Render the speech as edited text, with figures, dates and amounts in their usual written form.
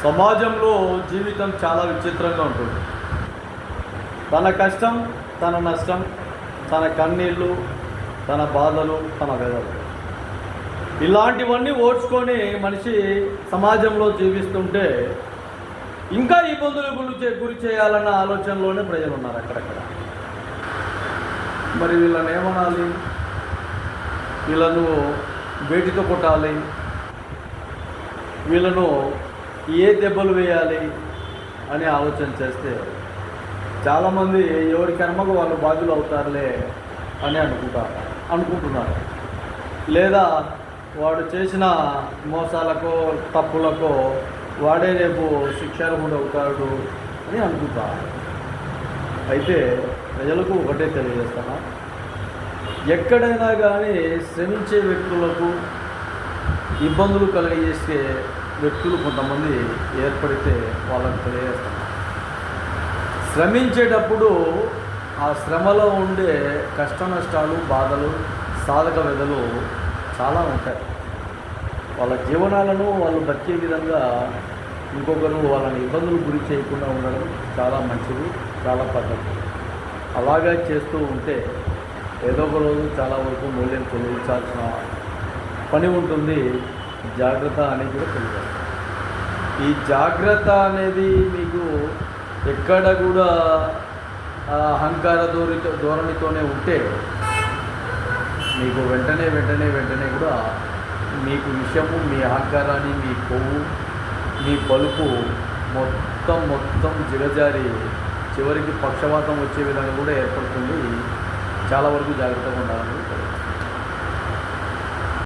సమాజంలో జీవితం చాలా విచిత్రంగా ఉంటుంది. తన కష్టం, తన నష్టం, తన కన్నీళ్ళు, తన బాధలు, తన వేదలు, ఇలాంటివన్నీ ఓడ్చుకొని మనిషి సమాజంలో జీవిస్తుంటే ఇంకా ఇబ్బందులకు గురి చేయాలన్న ఆలోచనలోనే ప్రజలు ఉన్నారు అక్కడక్కడ. మరి వీళ్ళని ఏమనాలి? వీళ్ళను వేటితో కొట్టాలి? వీళ్ళను ఏ దెబ్బలు వేయాలి అని ఆలోచన చేస్తే చాలామంది ఎవరి కర్మకు వాళ్ళు బాధ్యులు అవుతారులే అని అనుకుంటున్నారు. లేదా వాడు చేసిన మోసాలకో తప్పులకో వాడే రేపు శిక్షార్హుడు అవుతాడు అని అనుకుంటారు. అయితే ప్రజలకు ఒకటే తెలియజేస్తాను, ఎక్కడైనా కానీ శ్రమించే వ్యక్తులకు ఇబ్బందులు కలిగజేసే వ్యక్తులు కొంతమంది ఏర్పడితే వాళ్ళకు తెలియజేస్తాను, శ్రమించేటప్పుడు ఆ శ్రమలో ఉండే కష్ట నష్టాలు, బాధలు, సాధక వ్యధలు చాలా ఉంటాయి. వాళ్ళ జీవనాలను వాళ్ళు బతికే విధంగా ఇంకొకరు వాళ్ళని ఇబ్బందులు గురి చేయకుండా ఉండడం చాలా మంచిది, చాలా పద్ధతి. అలాగే చేస్తూ ఉంటే ఏదో ఒక రోజు చాలా వరకు మూల్యం చెల్లించాల్సిన పని ఉంటుంది. జాగ్రత్త అనేది కూడా తెలియదు. ఈ జాగ్రత్త అనేది మీకు ఎక్కడ కూడా అహంకార ధోరణితోనే ఉంటే మీకు వెంటనే కూడా మీకు విషయము, మీ అహంకారాన్ని, మీ కొవ్వు, మీ పలుపు మొత్తం జిగజారి చివరికి పక్షవాతం వచ్చే విధంగా కూడా ఏర్పడుతుంది. చాలా వరకు జాగ్రత్తగా ఉండాలని